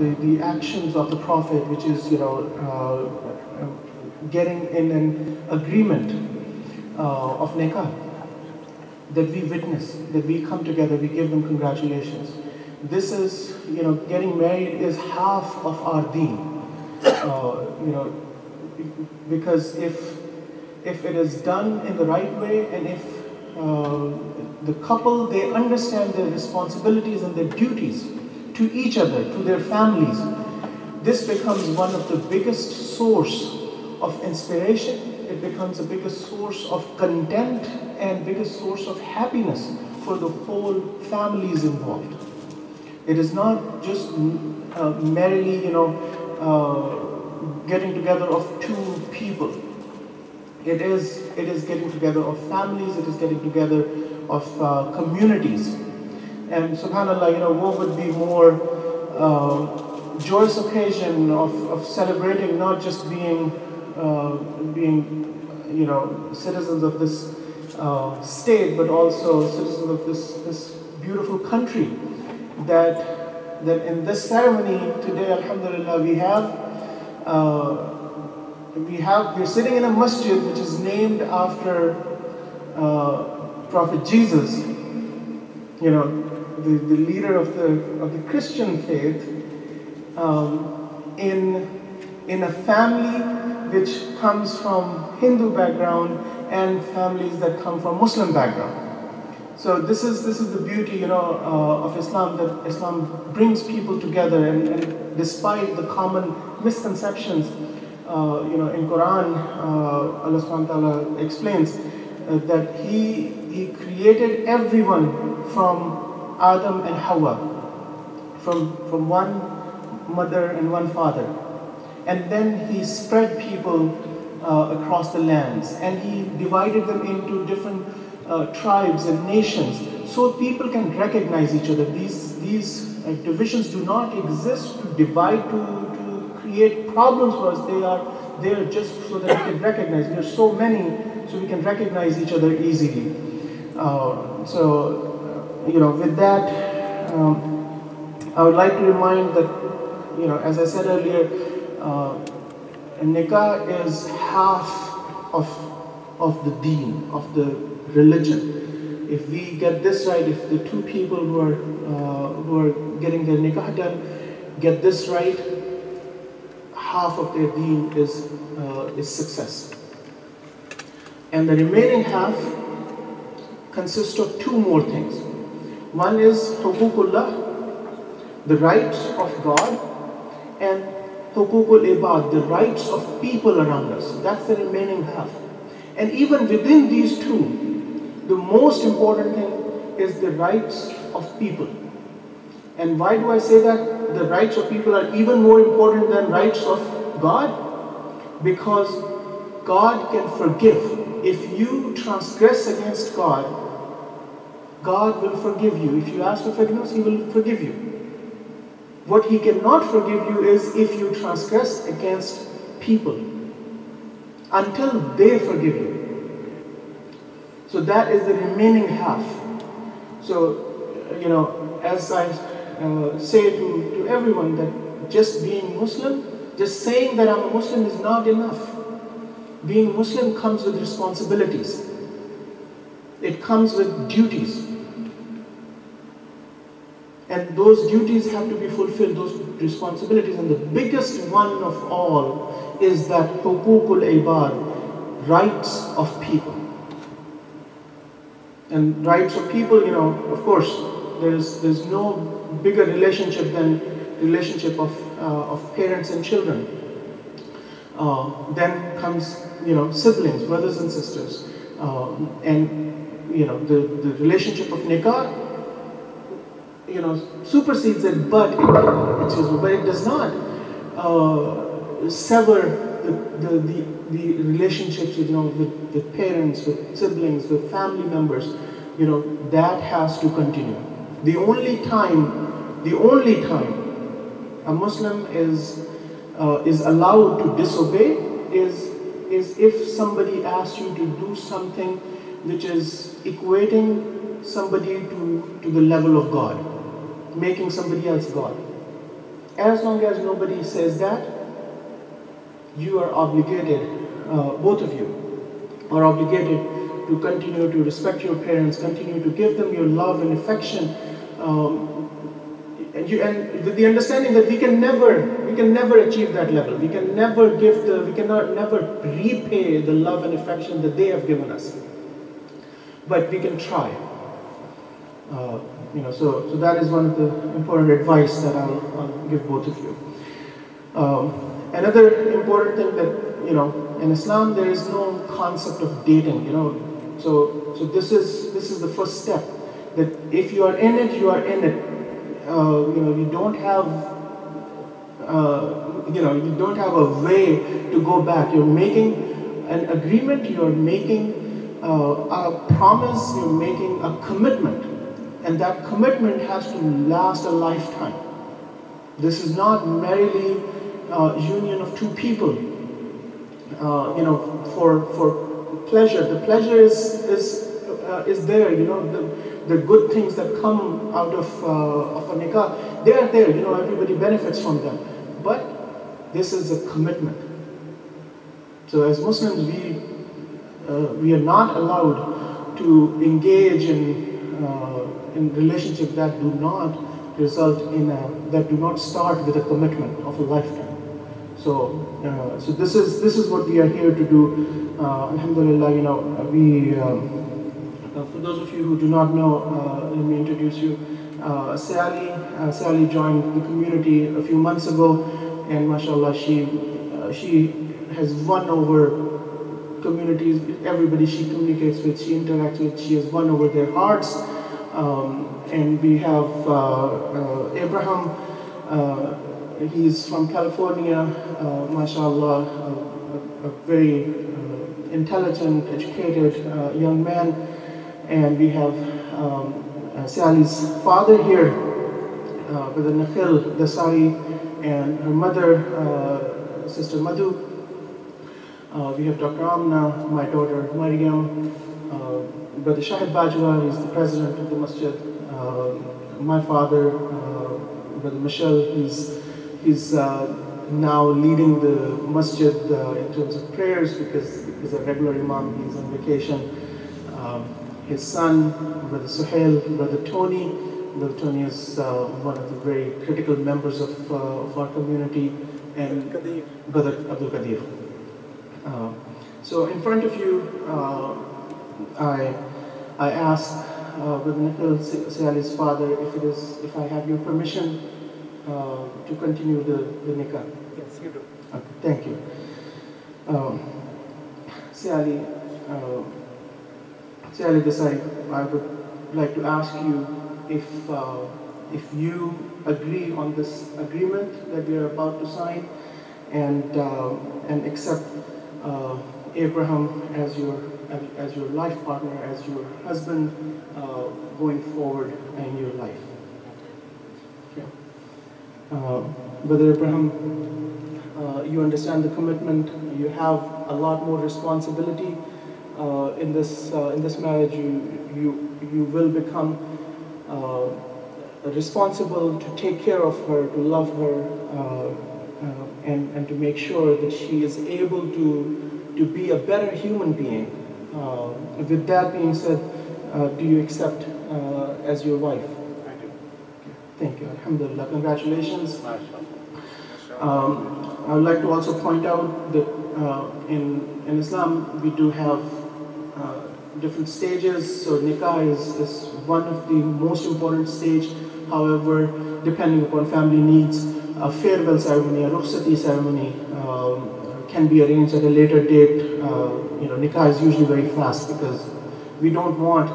the actions of the Prophet, which is, getting in an agreement of nikah, that we witness, that we come together, we give them congratulations. This is, getting married is half of our deen. Because if it is done in the right way, and if the couple, they understand their responsibilities and their duties to each other, to their families, this becomes one of the biggest source of inspiration. It becomes the biggest source of content and biggest source of happiness for the whole families involved. It is not just merely, getting together of two people. It is getting together of families. It is getting together of communities. And subhanallah, what would be more joyous occasion of celebrating, not just being citizens of this state, but also citizens of this beautiful country. That in this ceremony today, alhamdulillah, we're sitting in a masjid which is named after Prophet Jesus, the leader of the Christian faith, in a family which comes from Hindu background and families that come from Muslim background. So this is the beauty, of Islam, that Islam brings people together, and despite the common misconceptions, in Quran, Allah subhanahu wa ta'ala explains that He created everyone from Adam and Hawa, from one mother and one father, and then He spread people across the lands, and He divided them into different tribes and nations, so people can recognize each other. These divisions do not exist to divide, to create problems for us. They are just so that we can recognize. There are so many, so we can recognize each other easily. With that, I would like to remind that, as I said earlier, nikah is half of the deen, of the religion. If we get this right, if the two people who are getting their nikah done get this right, half of their deen is success. And the remaining half consists of two more things. One is huququllah, the rights of God, and huququl ibad, the rights of people around us. That's the remaining half. And even within these two, the most important thing is the rights of people. And why do I say that the rights of people are even more important than rights of God? Because God can forgive. If you transgress against God, God will forgive you. If you ask for forgiveness, He will forgive you. What He cannot forgive you is if you transgress against people, until they forgive you. So that is the remaining half. So, as I say to everyone, that just being Muslim, just saying that I'm a Muslim is not enough. Being Muslim comes with responsibilities. It comes with duties. And those duties have to be fulfilled, those responsibilities. And the biggest one of all is that huququl ibad, rights of people. And rights of people, of course, there's no bigger relationship than relationship of parents and children. Then comes, siblings, brothers and sisters. And, the relationship of nikah, supersedes it, but it does not sever the relationships with parents, with siblings, with family members. That has to continue. The only time a Muslim is allowed to disobey is if somebody asks you to do something which is equating somebody to the level of God, making somebody else God. As long as nobody says that, you are obligated, both of you are obligated to continue to respect your parents, continue to give them your love and affection, and with the understanding that we can never achieve that level. We can never never repay the love and affection that they have given us. But we can try. So that is one of the important advice that I'll give both of you. Another important thing that, in Islam there is no concept of dating, So this is the first step. That if you are in it, you are in it. You don't have you don't have a way to go back. You're making an agreement. You're making a promise. You're making a commitment, and that commitment has to last a lifetime. This is not merely union of two people. For pleasure. The pleasure is there. The good things that come out of a nikah, they are there. Everybody benefits from them. But this is a commitment. So as Muslims, we are not allowed to engage in relationships that do not result that do not start with a commitment of a lifetime. So this is what we are here to do. Alhamdulillah, we. For those of you who do not know, let me introduce you. Sally joined the community a few months ago, and mashallah, she has won over communities. Everybody she communicates with, she interacts with, she has won over their hearts. And we have Abraham. He's from California, mashallah, a very intelligent, educated young man. And we have Sally's father here, Brother Nakhil Dasari, and her mother, Sister Madhu. We have Dr. Amna, my daughter Mariam, Brother Shahid Bajwa, he's the president of the Masjid. My father, Brother Michelle, he's now leading the Masjid in terms of prayers because he's a regular imam, he's on vacation. His son, Brother Suhail, Brother Tony. Brother Tony is one of the very critical members of our community, and Brother Abdul Qadir. So in front of you, I asked Brother Nikhil Sally's father if I have your permission to continue the nikah. Yes, you do. Okay, thank you. Sally Desai, I would like to ask you if you agree on this agreement that we are about to sign, and accept Abraham as your life partner, as your husband going forward in your life. Okay. Brother Abraham, you understand the commitment. You have a lot more responsibility. In this marriage, you will become responsible to take care of her, to love her, and to make sure that she is able to be a better human being. With that being said, do you accept as your wife? I do. Okay. Thank you. Alhamdulillah. Congratulations. I would like to also point out that in Islam we do have different stages. So nikah is one of the most important stage. However, depending upon family needs, a farewell ceremony, a rukhsati ceremony can be arranged at a later date. Nikah is usually very fast because we don't want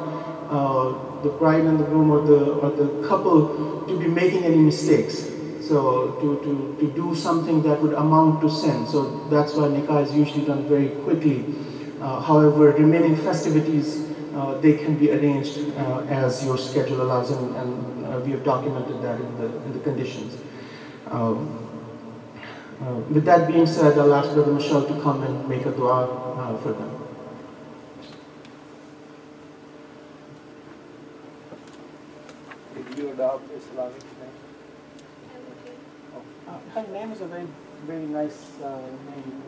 the bride and the groom or the couple to be making any mistakes. So to do something that would amount to sin. So that's why nikah is usually done very quickly. However, remaining festivities, they can be arranged as your schedule allows, and we have documented that in the conditions. With that being said, I'll ask Brother Michelle to come and make a dua for them. Did you adopt Islamic name? I'm okay. Okay. Her name is a very, very nice name.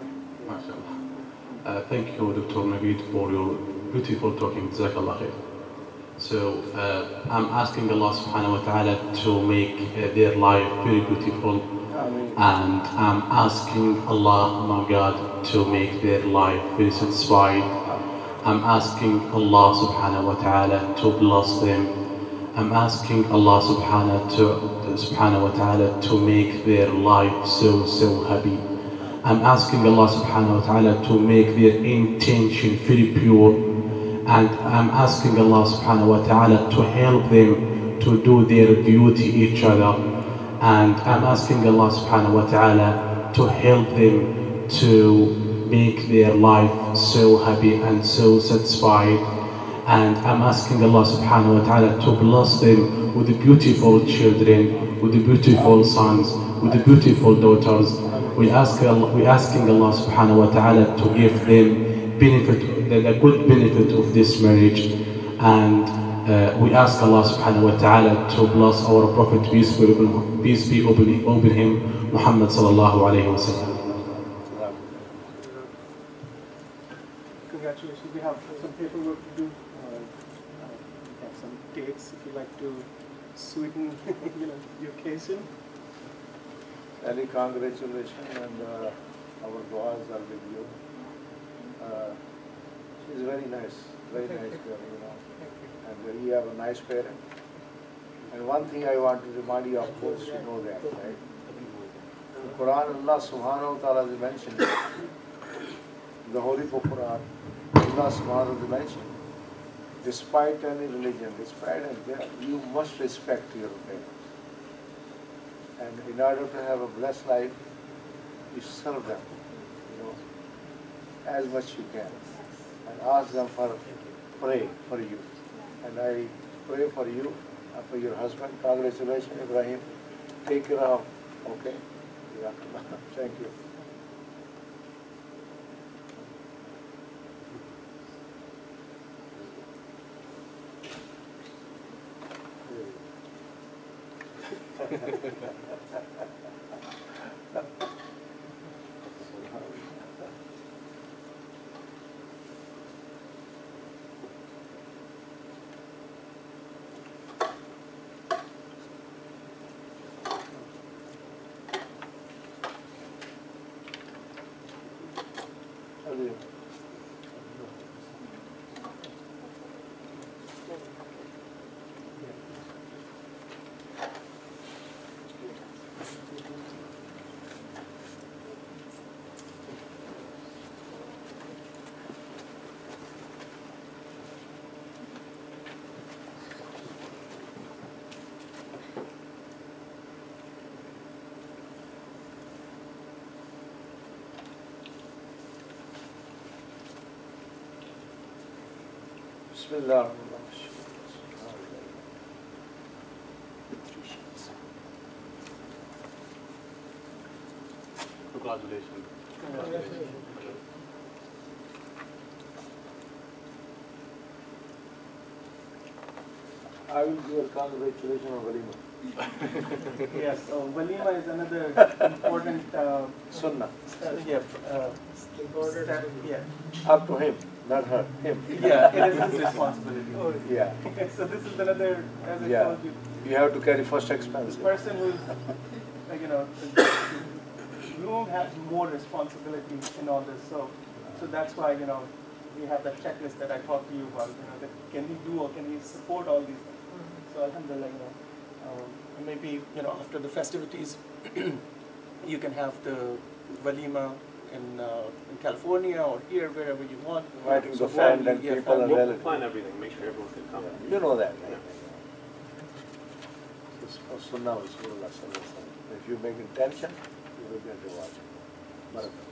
MashaAllah. Thank you, Dr. Naveed, for your beautiful talking. Jazakallah khair. So I'm asking Allah subhanahu wa ta'ala to make their life very beautiful. And I'm asking Allah, my God, to make their life very satisfied. I'm asking Allah subhanahu wa ta'ala to bless them. I'm asking Allah subhanahu wa ta'ala to make their life so happy. I'm asking Allah subhanahu wa ta'ala to make their intention very pure. And I'm asking Allah subhanahu wa ta'ala to help them to do their duty each other. And I'm asking Allah subhanahu wa ta'ala to help them to make their life so happy and so satisfied. And I'm asking Allah subhanahu wa ta'ala to bless them with the beautiful children, with the beautiful sons, with the beautiful daughters. We're asking Allah subhanahu wa ta'ala to give them the good benefit of this marriage. And we ask Allah subhanahu wa ta'ala to bless our Prophet, peace be upon him, Muhammad sallallahu alayhi wa sallam. Congratulations, we have some paperwork to do. We have some dates if you like to sweeten the occasion. Ali, congratulations, and our du'as are with you. She's very nice girl, and you have a nice parent. And one thing I want to remind you, of course, you know that, right? In the Quran, Allah subhanahu wa ta'ala has mentioned, the Holy Book Quran, Allah subhanahu wa ta'ala mentioned, despite any religion, you must respect your parents. And in order to have a blessed life, you serve them, as much you can. And ask them pray for you. And I pray for you and for your husband. Congratulations, Ibrahim. Take care of, okay? Yeah. Thank you. Bismillah. Congratulations. I will give a congratulations on Walima. Yes, so Walima is another important Sunnah. Step, yeah. Up to him, not her, him. Yeah, it is his responsibility. Yeah. So this is another, as I told you, You have to carry first expense. the person who's, the groom has more responsibility in all this. So that's why, we have that checklist that I talked to you about, that can we do or can we support all these things. So alhamdulillah, maybe, after the festivities, you can have the walima in California or here, wherever you want. Inviting the friend and people and relatives. Plan everything, make sure everyone can come. Yeah. You know that, right? Sunnah of Rasulullah sallallahu alaihi wasallam. If you make intention, you will get reward. Barakah.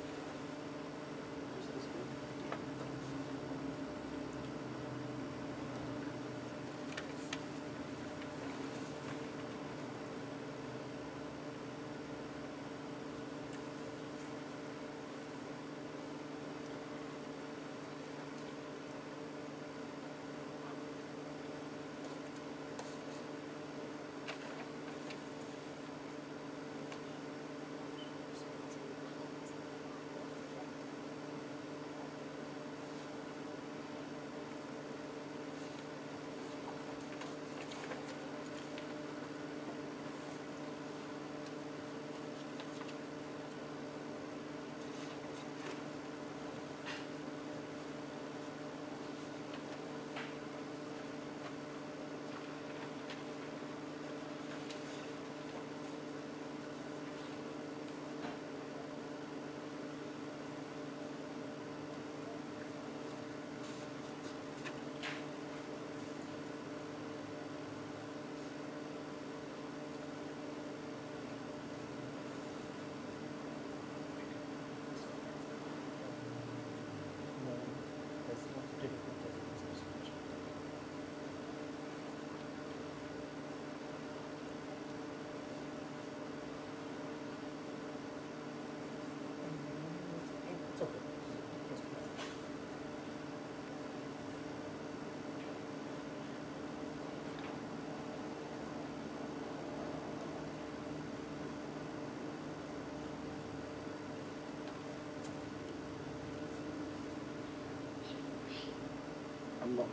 It's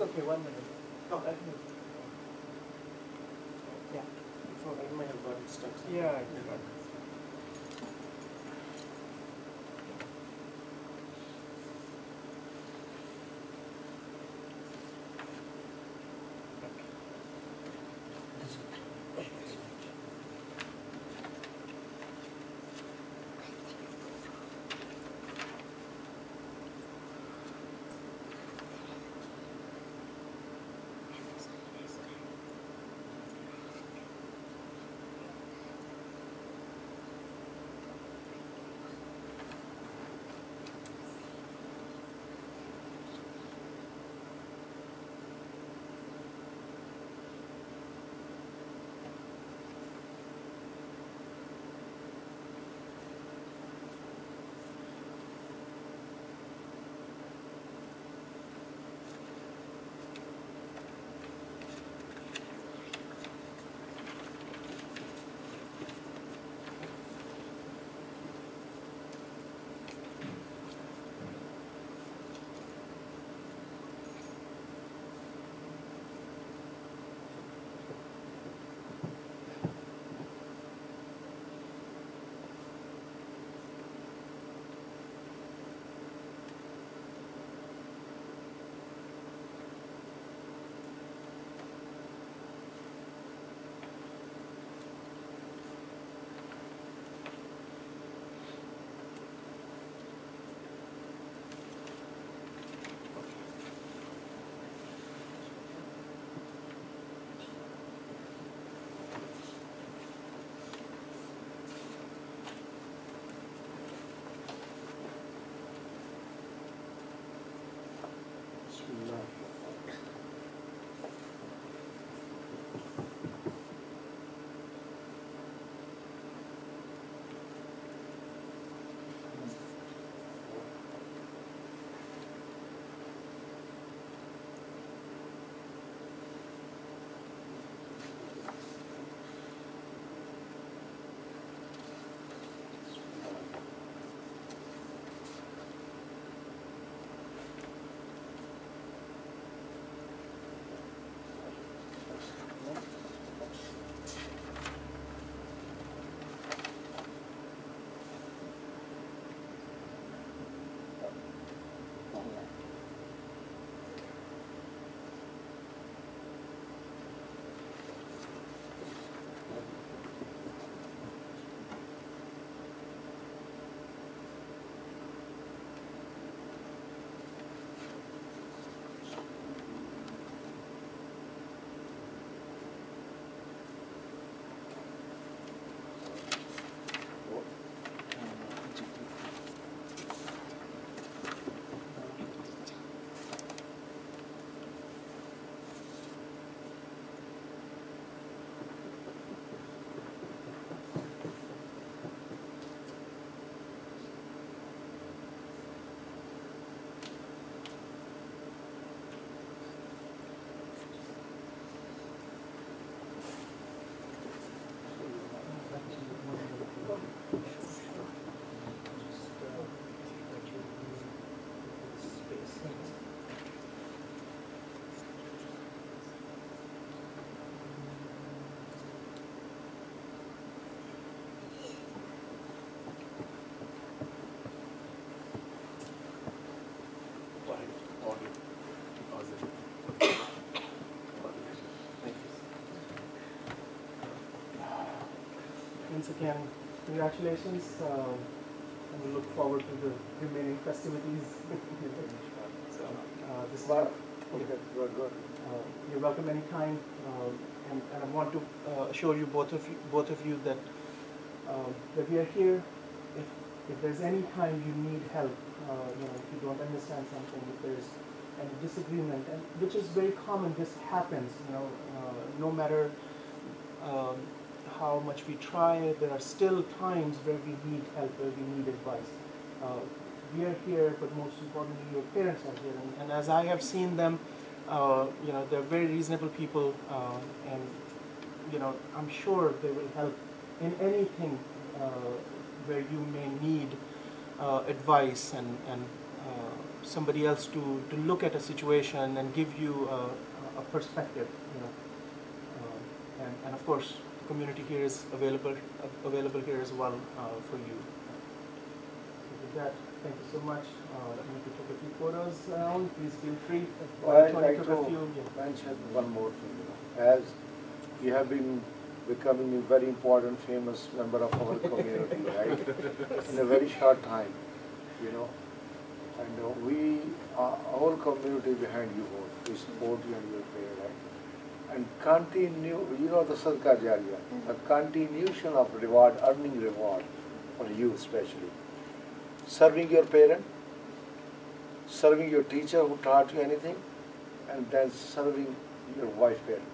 okay, 1 minute. No, I think. Yeah. So I might have gotten stuck. Yeah, I think. Once again, congratulations, and we look forward to the remaining festivities. So, this is you're welcome anytime, and I want to assure you both of you that we are here. If there's any time you need help, if you don't understand something, if there's any disagreement, and which is very common, this happens, no matter how much we try, there are still times where we need help, where we need advice. We are here, but most importantly, your parents are here. And as I have seen them, they're very reasonable people, and I'm sure they will help in anything where you may need advice and somebody else to look at a situation and give you a perspective. And of course, the community here is available here as well for you. So with that, thank you so much. You can take a few photos around. Please feel free. I'd like to mention one more thing. As you have been becoming a very important, famous member of our community, right? In a very short time, And we, our whole community behind you both. We support you and your prayer, right? And continue, the Sadaqah Jariyah, a continuation of reward, earning reward for you especially. Serving your parent, serving your teacher who taught you anything, and then serving your wife parent.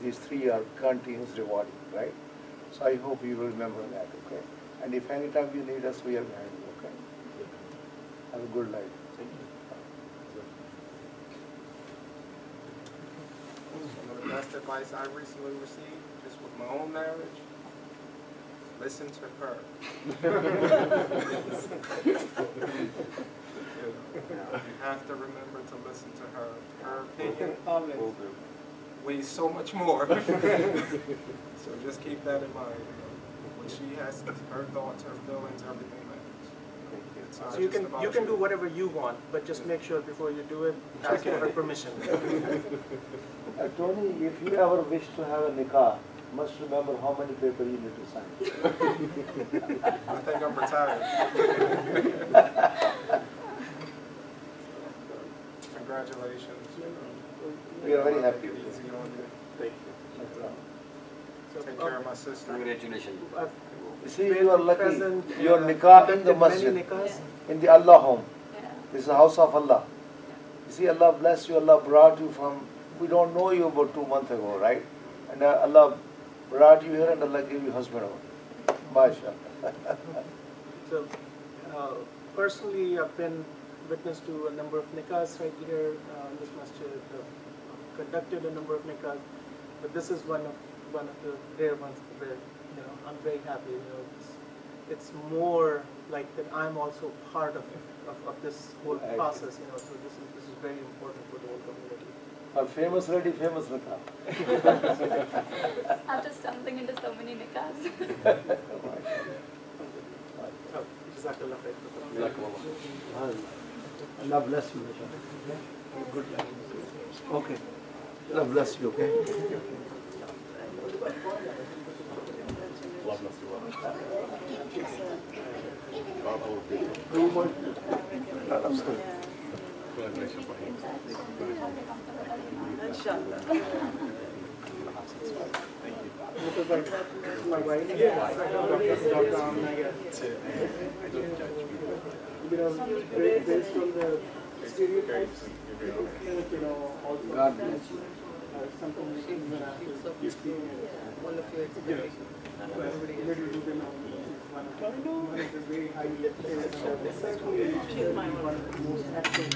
These three are continuous rewarding, right? So I hope you will remember that, okay? And if any time you need us, we are behind you, okay? Have a good life. Thank you. Some of the best advice I recently received, just with my own marriage, listen to her. You have to remember to listen to her. Her opinion weighs so much more. So just keep that in mind. When she has her thoughts, her feelings, everything matters. So you can do whatever you want, but just make sure before you do it, ask for her permission. Tony, if you ever wish to have a nikah, must remember how many papers you need to sign. I think I'm retired. Congratulations. We are very happy. Easy on you. Thank you. Take care of my sister. Congratulations. You see, you are lucky. Your nikah in the masjid, in the Allah home. This is the house of Allah. You see, Allah bless you. Allah brought you from, we don't know you about 2 months ago, right? And Allah brought you here and Allah gave you husband. MashaAllah. So, personally, I've been witness to a number of nikahs right here in this masjid. I've conducted a number of nikahs, but this is one of the rare ones where I'm very happy. It's more like that I'm also part of this whole process. So this is very important for the whole community. Our famous lady, famous nikah. After stumbling into so many nikahs. Jazakallah khair. Allah bless you. Good luck. Okay. Allah bless you, okay? My wife, based on the stereotypes, also God bless you. something we can one of your little do them one of the very high lifted, certainly one of the most active